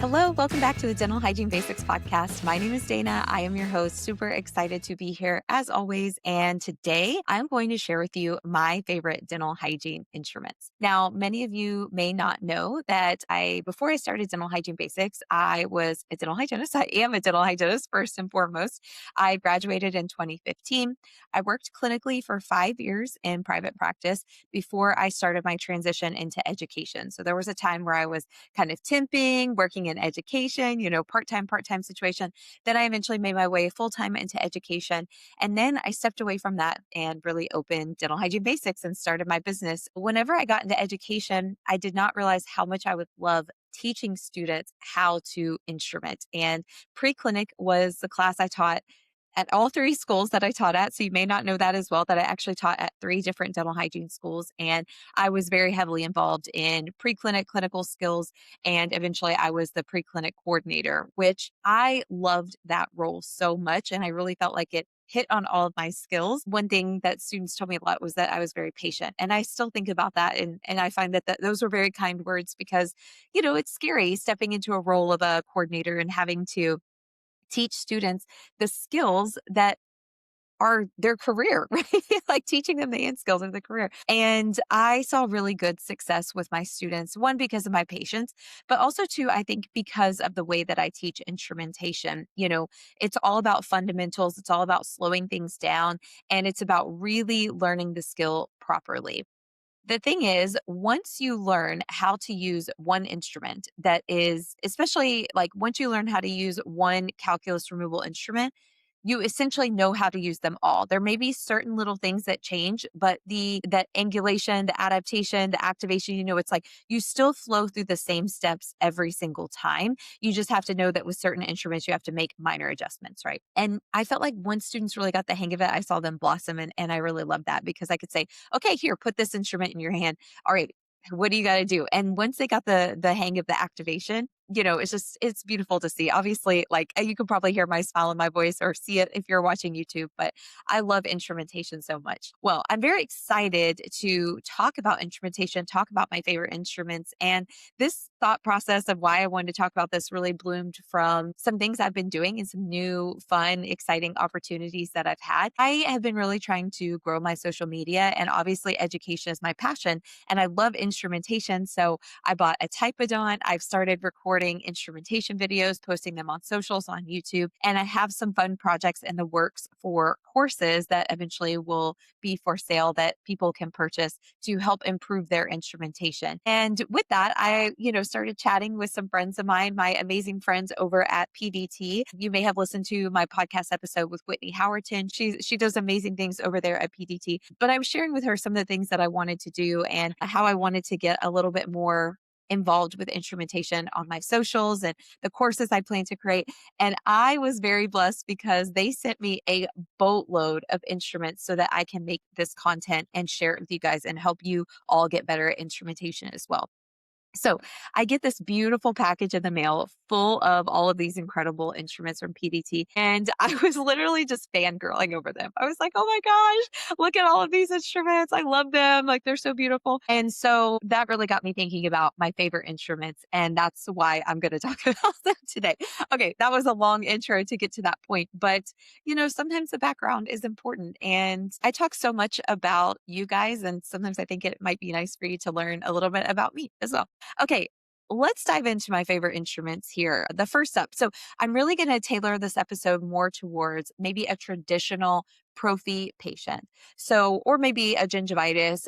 Hello, welcome back to the Dental Hygiene Basics podcast. My name is Dana. I am your host. Super excited to be here as always. And today I'm going to share with you my favorite dental hygiene instruments. Now, many of you may not know that before I started Dental Hygiene Basics, I was a dental hygienist. I am a dental hygienist first and foremost. I graduated in 2015. I worked clinically for 5 years in private practice before I started my transition into education. So there was a time where I was kind of temping, working in education, part-time situation. Then I eventually made my way full-time into education. And then I stepped away from that and really opened Dental Hygiene Basics and started my business. Whenever I got into education, I did not realize how much I would love teaching students how to instrument. And pre-clinic was the class I taught at all three schools that I taught at. So you may not know that as well, that I actually taught at three different dental hygiene schools. And I was very heavily involved in pre-clinic clinical skills. And eventually I was the pre-clinic coordinator, which I loved that role so much. And I really felt like it hit on all of my skills. One thing that students told me a lot was that I was very patient. And I still think about that. And I find that those were very kind words because, it's scary stepping into a role of a coordinator and having to teach students the skills that are their career, right? Like teaching them the end skills of the career. And I saw really good success with my students, one, because of my patience, but also two, I think because of the way that I teach instrumentation. It's all about fundamentals. It's all about slowing things down, and it's about really learning the skill properly. The thing is, once you learn how to use one instrument that is, especially like once you learn how to use one calculus removal instrument, you essentially know how to use them all. There may be certain little things that change, but that angulation, the adaptation, the activation, it's like you still flow through the same steps every single time. You just have to know that with certain instruments, you have to make minor adjustments, right? And I felt like once students really got the hang of it, I saw them blossom. And I really loved that because I could say, okay, here, put this instrument in your hand. All right, what do you got to do? And once they got the hang of the activation, it's beautiful to see. Obviously, like you can probably hear my smile in my voice or see it if you're watching YouTube, but I love instrumentation so much. Well, I'm very excited to talk about instrumentation, talk about my favorite instruments. And this thought process of why I wanted to talk about this really bloomed from some things I've been doing and some new, fun, exciting opportunities that I've had. I have been really trying to grow my social media, and obviously education is my passion, and I love instrumentation. So I bought a Typodont. I've started recording instrumentation videos, posting them on socials, on YouTube, and I have some fun projects in the works for courses that eventually will be for sale that people can purchase to help improve their instrumentation. And with that, I, started chatting with some friends of mine, my amazing friends over at PDT. You may have listened to my podcast episode with Whitney Howerton. She does amazing things over there at PDT, but I was sharing with her some of the things that I wanted to do and how I wanted to get a little bit more involved with instrumentation on my socials and the courses I plan to create. And I was very blessed because they sent me a boatload of instruments so that I can make this content and share it with you guys and help you all get better at instrumentation as well. So I get this beautiful package in the mail full of all of these incredible instruments from PDT. And I was literally just fangirling over them. I was like, oh my gosh, look at all of these instruments. I love them. Like they're so beautiful. And so that really got me thinking about my favorite instruments. And that's why I'm going to talk about them today. Okay, that was a long intro to get to that point. But, sometimes the background is important. And I talk so much about you guys. And sometimes I think it might be nice for you to learn a little bit about me as well. Okay, let's dive into my favorite instruments here. The first up. So I'm really going to tailor this episode more towards maybe a traditional prophy patient. So, or maybe a gingivitis.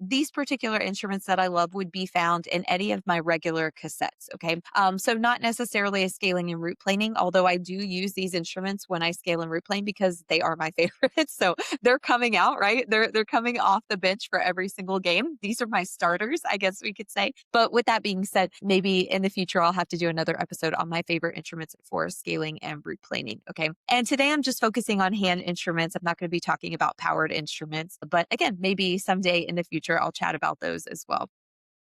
These particular instruments that I love would be found in any of my regular cassettes. Okay. So not necessarily a scaling and root planing, although I do use these instruments when I scale and root plane because they are my favorites. So they're coming out, right? They're coming off the bench for every single game. These are my starters, I guess we could say. But with that being said, maybe in the future, I'll have to do another episode on my favorite instruments for scaling and root planing. Okay. And today I'm just focusing on hand instruments. I'm not going to be talking about powered instruments, but again, maybe someday in the future, I'll chat about those as well.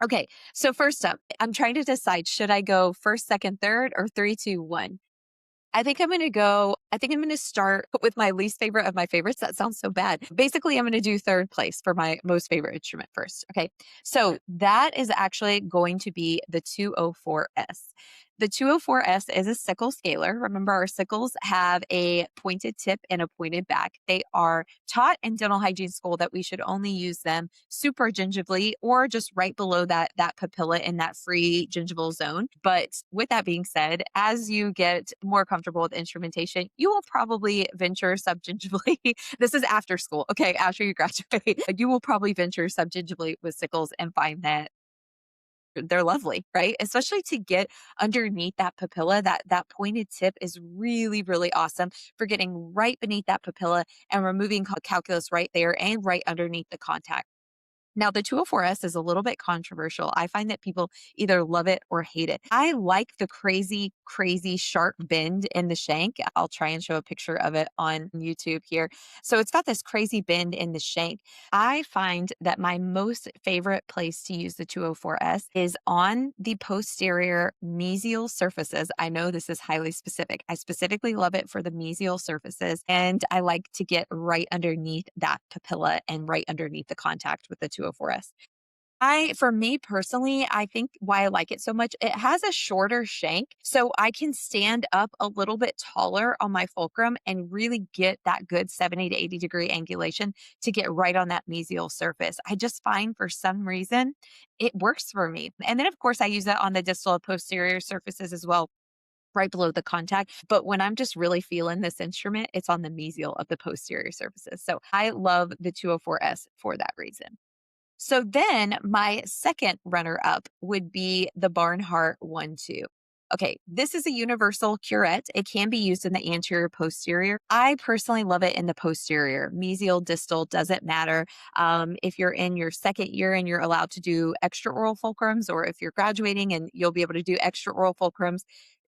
Okay. So first up, I'm trying to decide, should I go first, second, third, or three, two, one? I think I'm going to start with my least favorite of my favorites. That sounds so bad. Basically, I'm going to do third place for my most favorite instrument first. Okay. So that is actually going to be the 204S. The 204S is a sickle scaler. Remember, our sickles have a pointed tip and a pointed back. They are taught in dental hygiene school that we should only use them super gingivally or just right below that papilla in that free gingival zone. But with that being said, as you get more comfortable with instrumentation, you will probably venture subgingivally. This is after school, okay? After you graduate, you will probably venture subgingivally with sickles and find that they're lovely, right? Especially to get underneath that papilla, that pointed tip is really, really awesome for getting right beneath that papilla and removing calculus right there and right underneath the contact. Now, the 204S is a little bit controversial. I find that people either love it or hate it. I like the crazy, crazy sharp bend in the shank. I'll try and show a picture of it on YouTube here. So it's got this crazy bend in the shank. I find that my most favorite place to use the 204S is on the posterior mesial surfaces. I know this is highly specific. I specifically love it for the mesial surfaces, and I like to get right underneath that papilla and right underneath the contact with the 204S. For me personally, I think why I like it so much, it has a shorter shank. So I can stand up a little bit taller on my fulcrum and really get that good 70 to 80 degree angulation to get right on that mesial surface. I just find for some reason it works for me. And then, of course, I use that on the distal and posterior surfaces as well, right below the contact. But when I'm just really feeling this instrument, it's on the mesial of the posterior surfaces. So I love the 204S for that reason. So then my second runner up would be the Barnhart 1-2. Okay, this is a universal curette. It can be used in the anterior posterior. I personally love it in the posterior. Mesial, distal, doesn't matter. If you're in your second year and you're allowed to do extra oral fulcrums, or if you're graduating and you'll be able to do extra oral fulcrums,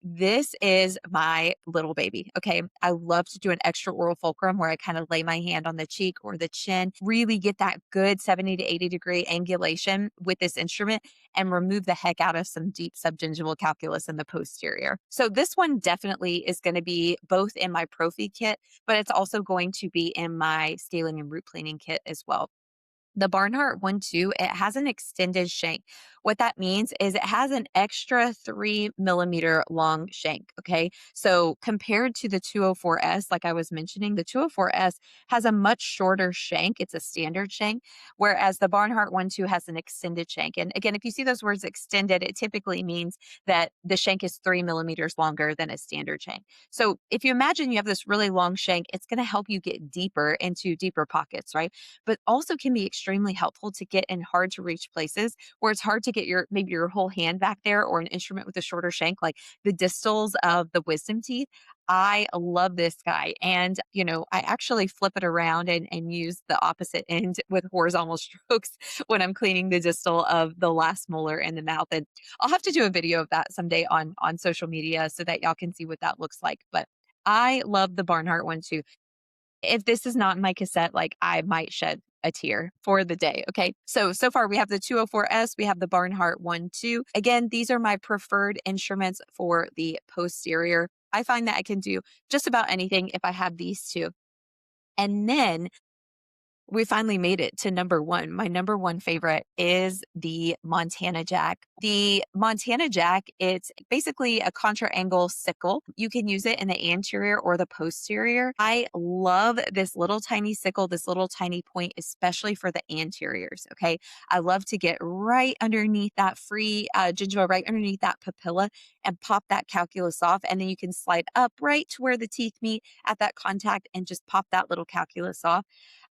this is my little baby. Okay. I love to do an extra oral fulcrum where I kind of lay my hand on the cheek or the chin, really get that good 70 to 80 degree angulation with this instrument and remove the heck out of some deep subgingival calculus in the posterior. So this one definitely is going to be both in my prophy kit, but it's also going to be in my scaling and root planing kit as well. The Barnhart 1-2, it has an extended shank. What that means is it has an extra 3 millimeter long shank. Okay. So compared to the 204S, like I was mentioning, the 204S has a much shorter shank. It's a standard shank, whereas the Barnhart 1-2 has an extended shank. And again, if you see those words extended, it typically means that the shank is 3 millimeters longer than a standard shank. So if you imagine you have this really long shank, it's going to help you get deeper into deeper pockets, right? But also can be extremely helpful to get in hard to reach places where it's hard to get maybe your whole hand back there, or an instrument with a shorter shank, like the distals of the wisdom teeth. I love this guy. And, I actually flip it around and use the opposite end with horizontal strokes when I'm cleaning the distal of the last molar in the mouth. And I'll have to do a video of that someday on social media so that y'all can see what that looks like. But I love the Barnhart 1-2. If this is not in my cassette, like, I might shed a tear for the day. Okay. So far we have the 204S, we have the Barnhart 1-2. Again, these are my preferred instruments for the posterior. I find that I can do just about anything if I have these two. And then we finally made it to number one. My number one favorite is the Montana Jack. The Montana Jack, it's basically a contra angle sickle. You can use it in the anterior or the posterior. I love this little tiny sickle, this little tiny point, especially for the anteriors. Okay. I love to get right underneath that free gingiva, right underneath that papilla, and pop that calculus off. And then you can slide up right to where the teeth meet at that contact and just pop that little calculus off.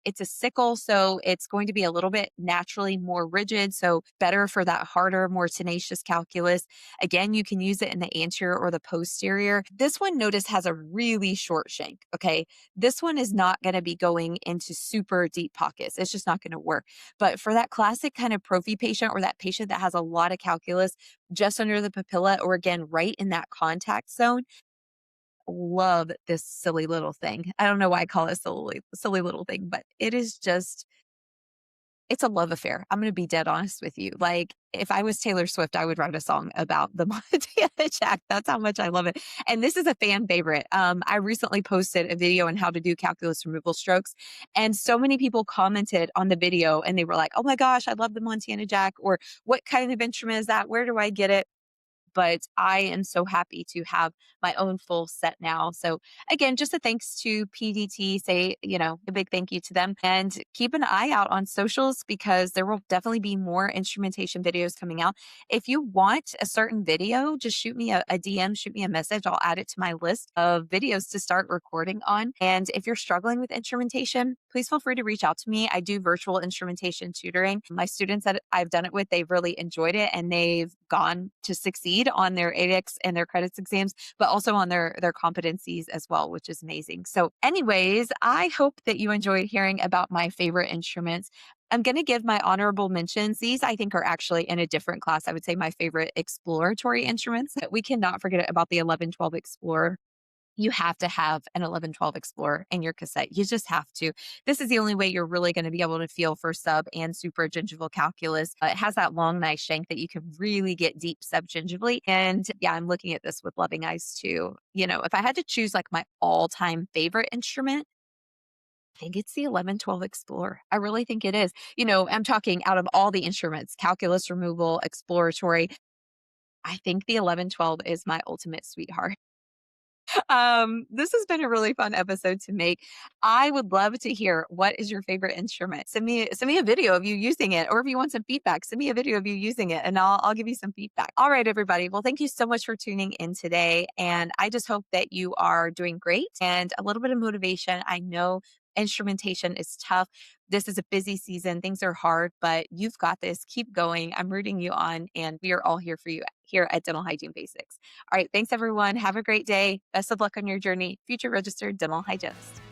It's a sickle, so it's going to be a little bit naturally more rigid, so better for that harder, more tenacious calculus. Again, you can use it in the anterior or the posterior. This one, notice, has a really short shank, okay? This one is not going to be going into super deep pockets. It's just not going to work. But for that classic kind of prophy patient, or that patient that has a lot of calculus just under the papilla, or again, right in that contact zone, love this silly little thing. I don't know why I call it silly little thing, but it is just it's a love affair. I'm going to be dead honest with you. Like, if I was Taylor Swift, I would write a song about the Montana Jack. That's how much I love it. And this is a fan favorite. I recently posted a video on how to do calculus removal strokes. And so many people commented on the video and they were like, oh my gosh, I love the Montana Jack. Or what kind of instrument is that? Where do I get it? But I am so happy to have my own full set now. So again, just a thanks to PDT, say, a big thank you to them, and keep an eye out on socials because there will definitely be more instrumentation videos coming out. If you want a certain video, just shoot me a DM, shoot me a message. I'll add it to my list of videos to start recording on. And if you're struggling with instrumentation, please feel free to reach out to me. I do virtual instrumentation tutoring. My students that I've done it with, they've really enjoyed it and they've gone to succeed on their ADEX and their credits exams, but also on their competencies as well, which is amazing. So anyways, I hope that you enjoyed hearing about my favorite instruments. I'm going to give my honorable mentions. These I think are actually in a different class. I would say my favorite exploratory instruments. We cannot forget about the 1112 Explorer. You have to have an 1112 Explorer in your cassette. You just have to. This is the only way you're really going to be able to feel for sub and super gingival calculus. It has that long, nice shank that you can really get deep subgingivally. And yeah, I'm looking at this with loving eyes too. If I had to choose like my all-time favorite instrument, I think it's the 1112 Explorer. I really think it is. I'm talking out of all the instruments, calculus removal, exploratory. I think the 1112 is my ultimate sweetheart. This has been a really fun episode to make. I would love to hear what is your favorite instrument. Send me a video of you using it, or if you want some feedback, send me a video of you using it, and I'll give you some feedback. All right, everybody. Well, thank you so much for tuning in today, and I just hope that you are doing great and a little bit of motivation. I know instrumentation is tough. This is a busy season. Things are hard, but you've got this. Keep going. I'm rooting you on, and we are all here for you here at Dental Hygiene Basics. All right. Thanks, everyone. Have a great day. Best of luck on your journey. Future registered dental hygienist.